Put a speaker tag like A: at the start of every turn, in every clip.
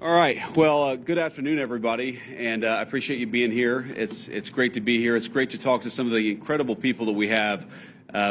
A: All right. Well, good afternoon, everybody, and I appreciate you being here. It's great to be here. It's great to talk to some of the incredible people that we have,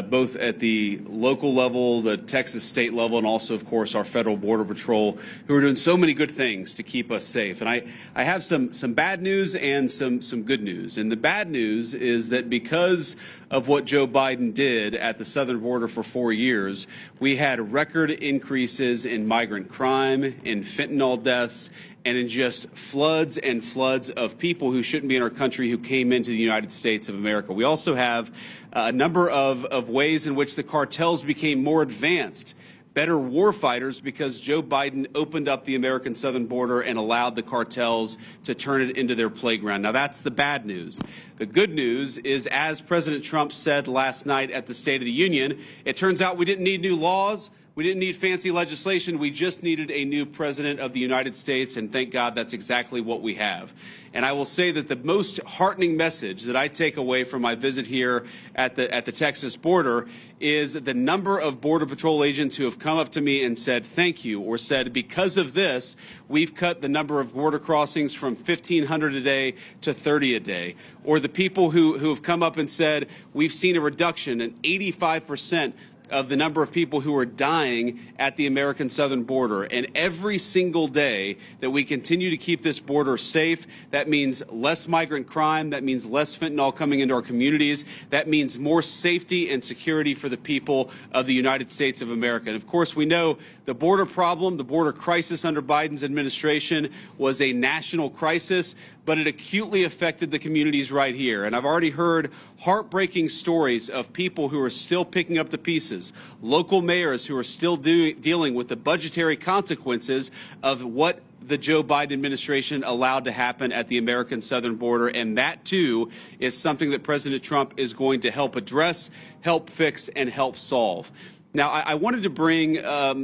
A: both at the local level, the Texas state level, and also, of course, our federal border patrol, who are doing so many good things to keep us safe. And I have some bad news and some good news. And the bad news is that because of what Joe Biden did at the southern border for 4 years, we had record increases in migrant crime, in fentanyl deaths, and in just floods and floods of people who shouldn't be in our country who came into the United States of America. We also have a number of ways in which the cartels became more advanced, better warfighters, because Joe Biden opened up the American southern border and allowed the cartels to turn it into their playground. Now, that's the bad news. The good news is, as President Trump said last night at the State of the Union, it turns out we didn't need new laws. We didn't need fancy legislation. We just needed a new president of the United States, and thank God that's exactly what we have. And I will say that the most heartening message that I take away from my visit here at the Texas border is the number of Border Patrol agents who have come up to me and said thank you, or said because of this, we've cut the number of border crossings from 1,500 a day to 30 a day. Or the people who have come up and said we've seen a reduction in 85% of the number of people who are dying at the American southern border. And every single day that we continue to keep this border safe, that means less migrant crime, that means less fentanyl coming into our communities, that means more safety and security for the people of the United States of America. And of course, we know the border problem, the border crisis under Biden's administration was a national crisis, but it acutely affected the communities right here. And I've already heard heartbreaking stories of people who are still picking up the pieces, local mayors who are still dealing with the budgetary consequences of what the Joe Biden administration allowed to happen at the American southern border. And that, too, is something that President Trump is going to help address, help fix, and help solve. Now, I wanted to bring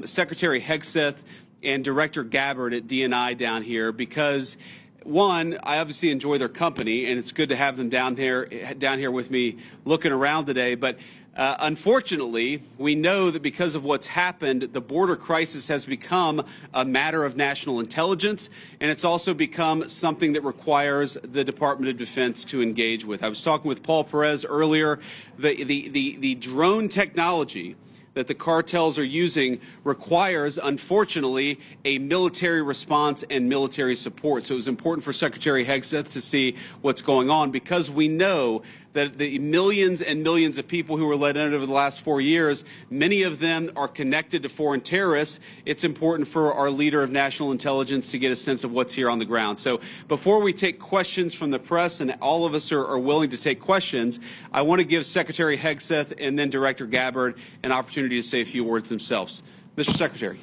A: Secretary Hegseth and Director Gabbard at DNI down here because, one, I obviously enjoy their company, and it's good to have them down here with me looking around today. But unfortunately, we know that because of what's happened, the border crisis has become a matter of national intelligence, and it's also become something that requires the Department of Defense to engage with. I was talking with Paul Perez earlier. The drone technology that the cartels are using requires, unfortunately, a military response and military support. So it was important for Secretary Hegseth to see what's going on, because we know that the millions and millions of people who were let in over the last 4 years, many of them are connected to foreign terrorists. It's important for our leader of national intelligence to get a sense of what's here on the ground. So before we take questions from the press, and all of us are willing to take questions, I want to give Secretary Hegseth and then Director Gabbard an opportunity to say a few words themselves. Mr. Secretary.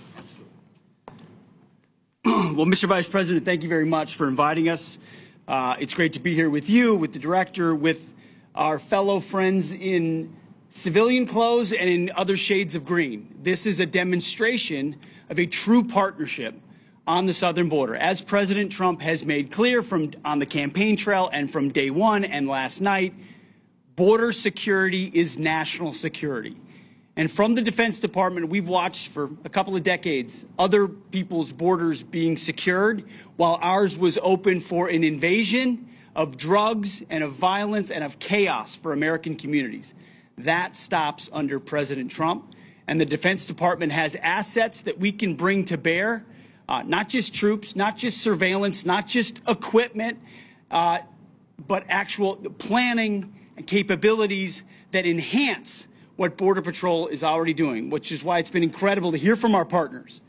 B: Well, Mr. Vice President, thank you very much for inviting us. It's great to be here with you, with the director, with our fellow friends in civilian clothes and in other shades of green. This is a demonstration of a true partnership on the southern border. As President Trump has made clear on the campaign trail and from day one and last night, border security is national security. And from the Defense Department, we've watched for a couple of decades other people's borders being secured while ours was open for an invasion of drugs and of violence and of chaos for American communities. That stops under President Trump. And the Defense Department has assets that we can bring to bear, not just troops, not just surveillance, not just equipment, but actual planning and capabilities that enhance what Border Patrol is already doing, which is why it's been incredible to hear from our partners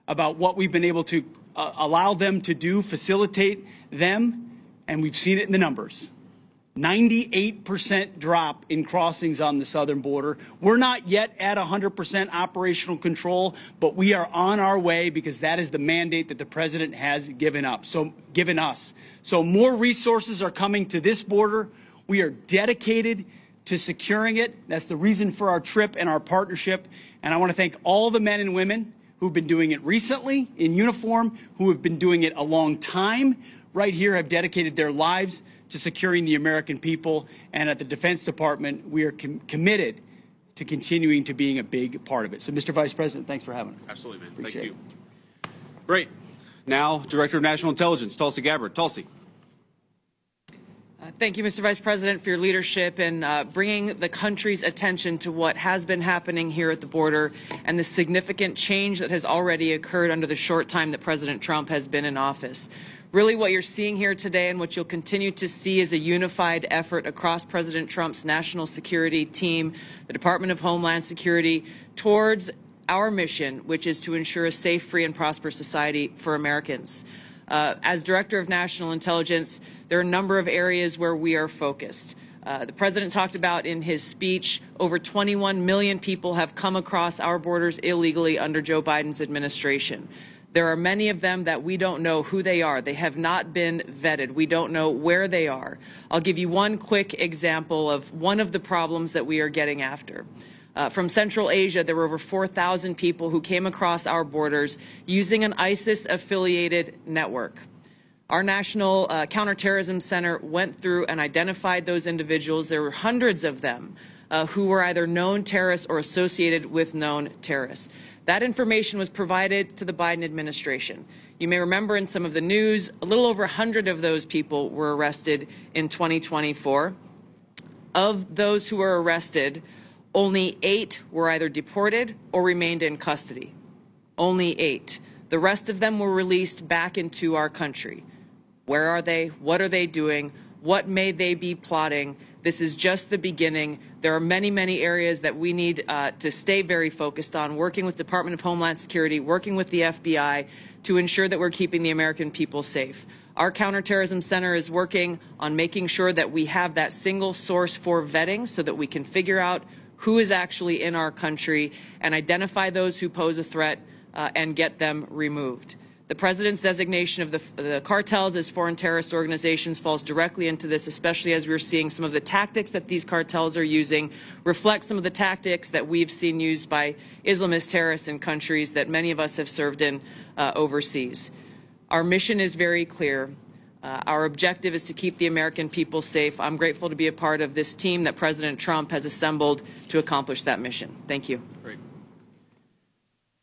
B: about what we've been able to allow them to do, facilitate them. And we've seen it in the numbers. 98% drop in crossings on the southern border. We're not yet at 100% operational control, but we are on our way because that is the mandate that the president has given us. So more resources are coming to this border. We are dedicated to securing it. That's the reason for our trip and our partnership. And I want to thank all the men and women who've been doing it recently in uniform, who have been doing it a long time, right here, have dedicated their lives to securing the American people. And at the Defense Department, we are committed to continuing to being a big part of it. So, Mr. Vice President, thanks for having us.
A: Absolutely, man.
B: Appreciate
A: Thank you. Great. now Director of National Intelligence, Tulsi Gabbard. Tulsi.
C: Thank you, Mr. Vice President, for your leadership in bringing the country's attention to what has been happening here at the border and the significant change that has already occurred under the short time that President Trump has been in office. Really, what you're seeing here today and what you'll continue to see is a unified effort across President Trump's national security team, the Department of Homeland Security, towards our mission, which is to ensure a safe, free, and prosperous society for Americans. As Director of National Intelligence, there are a number of areas where we are focused. The President talked about in his speech, over 21 million people have come across our borders illegally under Joe Biden's administration. There are many of them that we don't know who they are. They have not been vetted. We don't know where they are. I'll give you one quick example of one of the problems that we are getting after. From Central Asia, there were over 4,000 people who came across our borders using an ISIS-affiliated network. Our National Counterterrorism Center went through and identified those individuals. There were hundreds of them who were either known terrorists or associated with known terrorists. That information was provided to the Biden administration. You may remember in some of the news, a little over 100 of those people were arrested in 2024. Of those who were arrested, only 8 were either deported or remained in custody. Only 8. The rest of them were released back into our country. Where are they? What are they doing? What may they be plotting? This is just the beginning. There are many, many areas that we need to stay very focused on, working with the Department of Homeland Security, working with the FBI to ensure that we're keeping the American people safe. Our Counterterrorism Center is working on making sure that we have that single source for vetting so that we can figure out who is actually in our country and identify those who pose a threat and get them removed. The President's designation of the cartels as foreign terrorist organizations falls directly into this, especially as we're seeing some of the tactics that these cartels are using reflect some of the tactics that we've seen used by Islamist terrorists in countries that many of us have served in overseas. Our mission is very clear. Our objective is to keep the American people safe. I'm grateful to be a part of this team that President Trump has assembled to accomplish that mission. Thank you.
A: Great.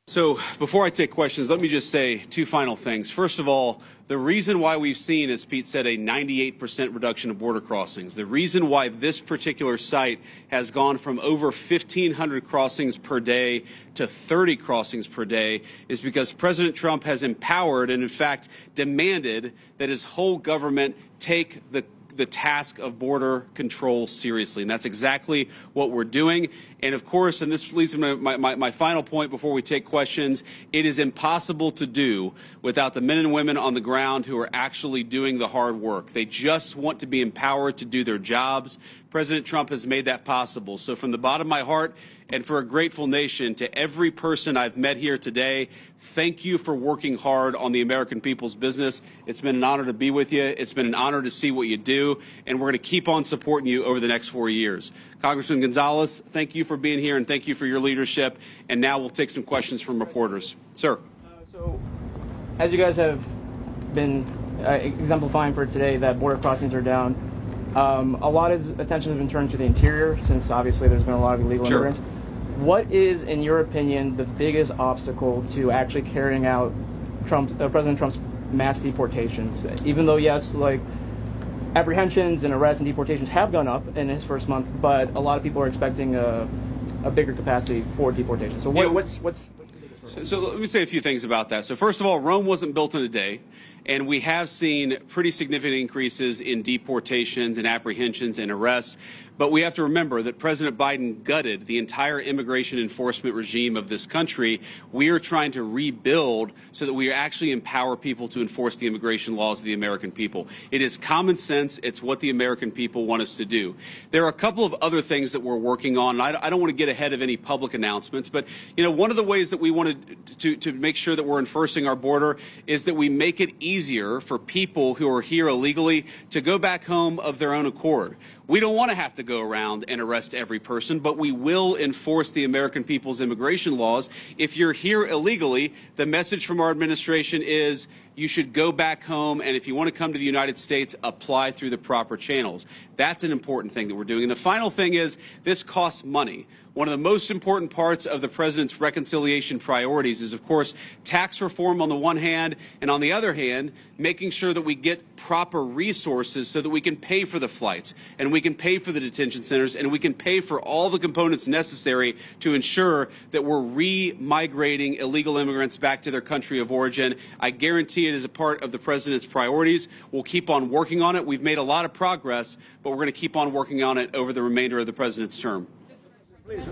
A: So before I take questions, let me just say 2 final things. First of all, the reason why we've seen, as Pete said, a 98% reduction of border crossings, the reason why this particular site has gone from over 1,500 crossings per day to 30 crossings per day is because President Trump has empowered and, in fact, demanded that his whole government take the task of border control seriously. And that's exactly what we're doing. And of course, and this leads to my final point before we take questions, it is impossible to do without the men and women on the ground who are actually doing the hard work. They just want to be empowered to do their jobs. President Trump has made that possible. So from the bottom of my heart and for a grateful nation, to every person I've met here today, thank you for working hard on the American people's business. It's been an honor to be with you. It's been an honor to see what you do, and we're going to keep on supporting you over the next 4 years. Congressman Gonzalez, thank you for being here, and thank you for your leadership. And now we'll take some questions from reporters. Sir.
D: So, as you guys have been exemplifying for today that border crossings are down, a lot of attention has been turned to the interior since obviously there's been a lot of illegal immigrants. What is, in your opinion, the biggest obstacle to actually carrying out President Trump's mass deportations? Even though, yes, like apprehensions and arrests and deportations have gone up in his first month, but a lot of people are expecting a bigger capacity for deportation. So what's the biggest hurdle?
A: So let me say a few things about that. So first of all, Rome wasn't built in a day. And we have seen pretty significant increases in deportations and apprehensions and arrests. But we have to remember that President Biden gutted the entire immigration enforcement regime of this country. We are trying to rebuild so that we actually empower people to enforce the immigration laws of the American people. It is common sense. It's what the American people want us to do. There are a couple of other things that we're working on. And I don't want to get ahead of any public announcements. But, you know, one of the ways that we wanted to make sure that we're enforcing our border is that we make it easier for people who are here illegally to go back home of their own accord. We don't want to have to go around and arrest every person, but we will enforce the American people's immigration laws. If you're here illegally, the message from our administration is you should go back home, and if you want to come to the United States, apply through the proper channels. That's an important thing that we're doing. And the final thing is this costs money. One of the most important parts of the president's reconciliation priorities is, of course, tax reform on the one hand, and on the other hand, making sure that we get proper resources so that we can pay for the flights, and we can pay for the detention centers, and we can pay for all the components necessary to ensure that we're re-migrating illegal immigrants back to their country of origin. I guarantee it is a part of the president's priorities. We'll keep on working on it. We've made a lot of progress, but we're going to keep on working on it over the remainder of the president's term.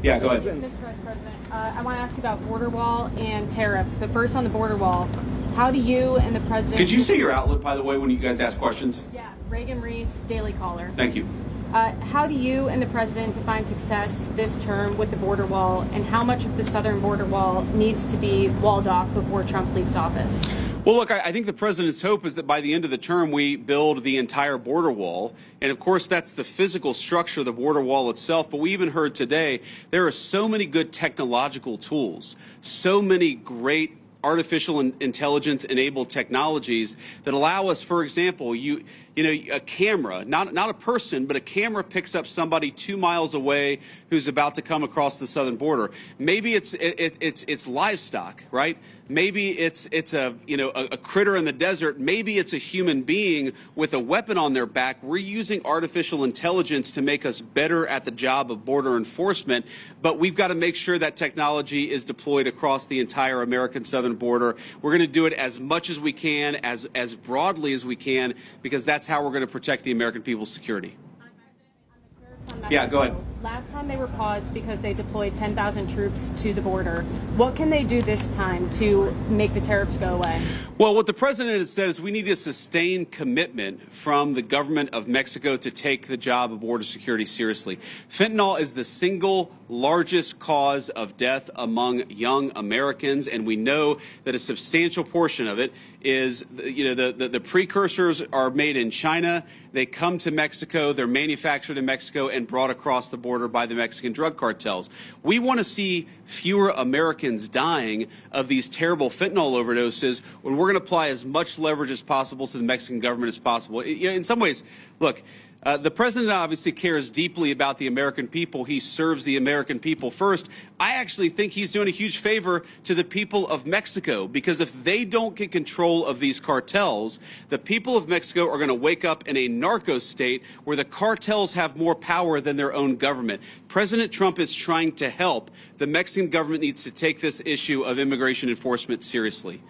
A: Yeah, go ahead.
E: Mr. Vice President, I want to ask you about border wall and tariffs. But first on the border wall, how do you and the president...
A: Could you say your outlet, by the way, when you guys ask questions?
E: Yeah, Reagan Reese, Daily Caller.
A: Thank you.
E: How do you and the president define success this term with the border wall, and how much of the southern border wall needs to be walled off before Trump leaves office?
A: Well, look, I think the president's hope is that by the end of the term, we build the entire border wall. And, of course, that's the physical structure of the border wall itself. But we even heard today there are so many good technological tools, so many great artificial intelligence enabled technologies that allow us, for example, a camera, not a person, but a camera picks up somebody 2 miles away who's about to come across the southern border. Maybe it's livestock, right? Maybe it's a critter in the desert. Maybe it's a human being with a weapon on their back. We're using artificial intelligence to make us better at the job of border enforcement, but we've got to make sure that technology is deployed across the entire American southern border. We're going to do it as much as we can, as broadly as we can, because that's how we're going to protect the American people's security. Yeah, go ahead.
E: Last time they were paused because they deployed 10,000 troops to the border. What can they do this time to make the tariffs go away?
A: Well, what the president has said is we need a sustained commitment from the government of Mexico to take the job of border security seriously. Fentanyl is the single largest cause of death among young Americans, and we know that a substantial portion of it is, the precursors are made in China. They come to Mexico, they're manufactured in Mexico and brought across the border by the Mexican drug cartels. We want to see fewer Americans dying of these terrible fentanyl overdoses when we're going to apply as much leverage as possible to the Mexican government as possible. In some ways, look, the president obviously cares deeply about the American people. He serves the American people first. I actually think he's doing a huge favor to the people of Mexico, because if they don't get control of these cartels, the people of Mexico are going to wake up in a narco state where the cartels have more power than their own government. President Trump is trying to help. The Mexican government needs to take this issue of immigration enforcement seriously.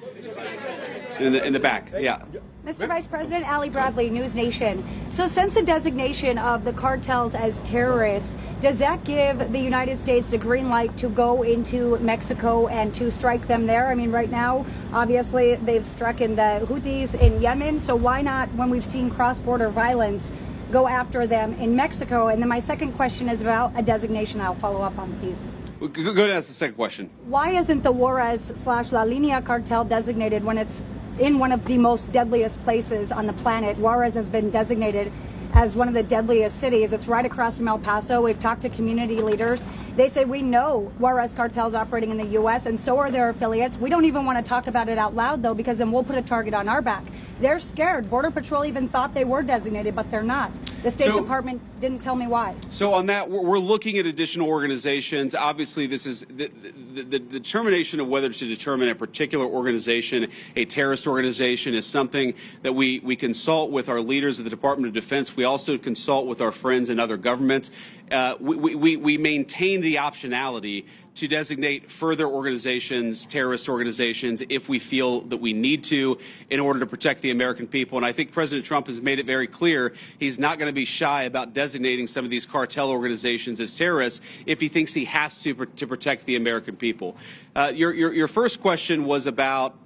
A: In the back, yeah.
F: Mr. Vice President, Ali Bradley, News Nation. So since the designation of the cartels as terrorists, does that give the United States the green light to go into Mexico and to strike them there? I mean, right now, obviously, they've struck in the Houthis in Yemen. So why not, when we've seen cross-border violence, go after them in Mexico? And then my second question is about a designation. I'll follow up on these.
A: Go ahead and ask the second question.
F: Why isn't the Juarez/La Línea cartel designated when it's in one of the most deadliest places on the planet? Juarez has been designated as one of the deadliest cities. It's right across from El Paso. We've talked to community leaders. They say we know Juarez cartel's operating in the U.S. and so are their affiliates. We don't even want to talk about it out loud, though, because then we'll put a target on our back. They're scared. Border Patrol even thought they were designated, but they're not. The State Department didn't tell me why.
A: So on that, we're looking at additional organizations. Obviously, this is the determination of whether to determine a particular organization, a terrorist organization, is something that we consult with our leaders of the Department of Defense. We also consult with our friends in other governments. We maintain the optionality to designate further organizations, terrorist organizations, if we feel that we need to in order to protect the American people. And I think President Trump has made it very clear he's not going to be shy about designating some of these cartel organizations as terrorists if he thinks he has to protect the American people. Your first question was about...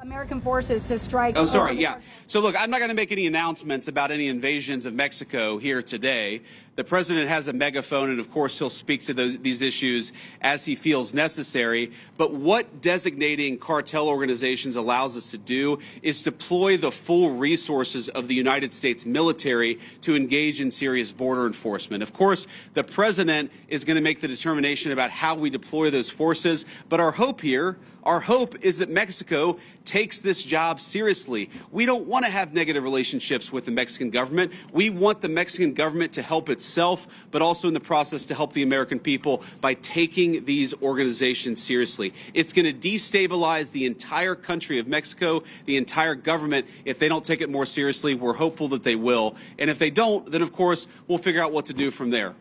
F: American forces to strike.
A: Oh, sorry. Yeah. So look, I'm not going to make any announcements about any invasions of Mexico here today. The president has a megaphone, and of course he'll speak to these issues as he feels necessary. But what designating cartel organizations allows us to do is deploy the full resources of the United States military to engage in serious border enforcement. Of course, the president is going to make the determination about how we deploy those forces. But our hope is that Mexico takes this job seriously. We don't want to have negative relationships with the Mexican government. We want the Mexican government to help itself, but also in the process to help the American people by taking these organizations seriously. It's going to destabilize the entire country of Mexico, the entire government, if they don't take it more seriously. We're hopeful that they will. And if they don't, then of course, we'll figure out what to do from there.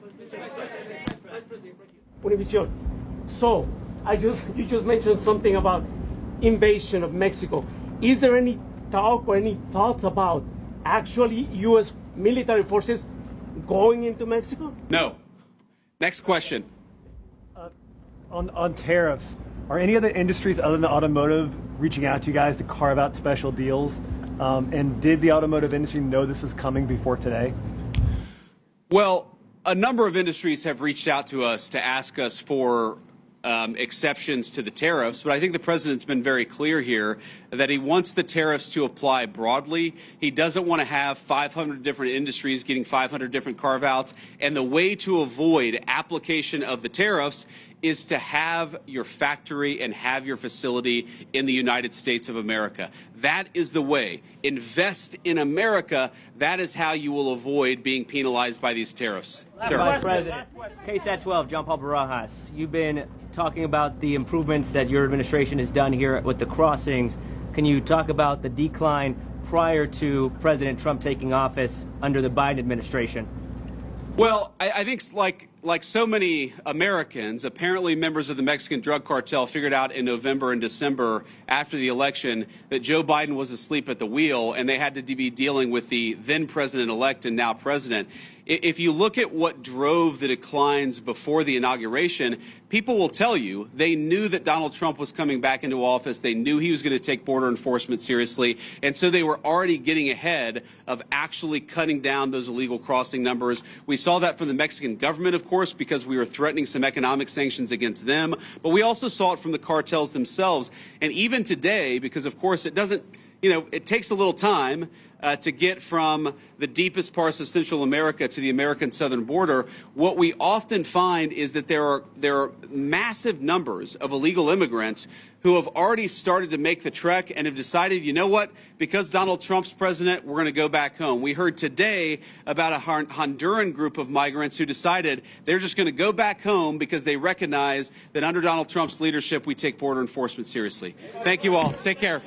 G: So, you just mentioned something about invasion of Mexico. Is there any talk or any thoughts about actually U.S. military forces going into Mexico?
A: No. Next question.
H: On tariffs, are any other industries other than automotive reaching out to you guys to carve out special deals? And did the automotive industry know this was coming before today?
A: Well, a number of industries have reached out to us to ask us for exceptions to the tariffs, but I think the president's been very clear here that he wants the tariffs to apply broadly. He doesn't want to have 500 different industries getting 500 different carve-outs, and the way to avoid application of the tariffs is to have your factory and have your facility in the United States of America. That is the way. Invest in America. That is how you will avoid being penalized by these tariffs. Sir.
I: Vice President, KSAT 12, John Paul Barajas. You've been talking about the improvements that your administration has done here with the crossings. Can you talk about the decline prior to President Trump taking office under the Biden administration?
A: Well, I think like so many Americans, apparently members of the Mexican drug cartel figured out in November and December after the election that Joe Biden was asleep at the wheel and they had to be dealing with the then president-elect and now president. If you look at what drove the declines before the inauguration, people will tell you they knew that Donald Trump was coming back into office. They knew he was going to take border enforcement seriously. And so they were already getting ahead of actually cutting down those illegal crossing numbers. We saw that from the Mexican government, of course, because we were threatening some economic sanctions against them. But we also saw it from the cartels themselves. And even today, because, of course, it doesn't, it takes a little time to get from the deepest parts of Central America to the American southern border. What we often find is that there are massive numbers of illegal immigrants who have already started to make the trek and have decided, you know what, because Donald Trump's president, we're going to go back home. We heard today about a Honduran group of migrants who decided they're just going to go back home because they recognize that under Donald Trump's leadership, we take border enforcement seriously. Thank you all. Take care.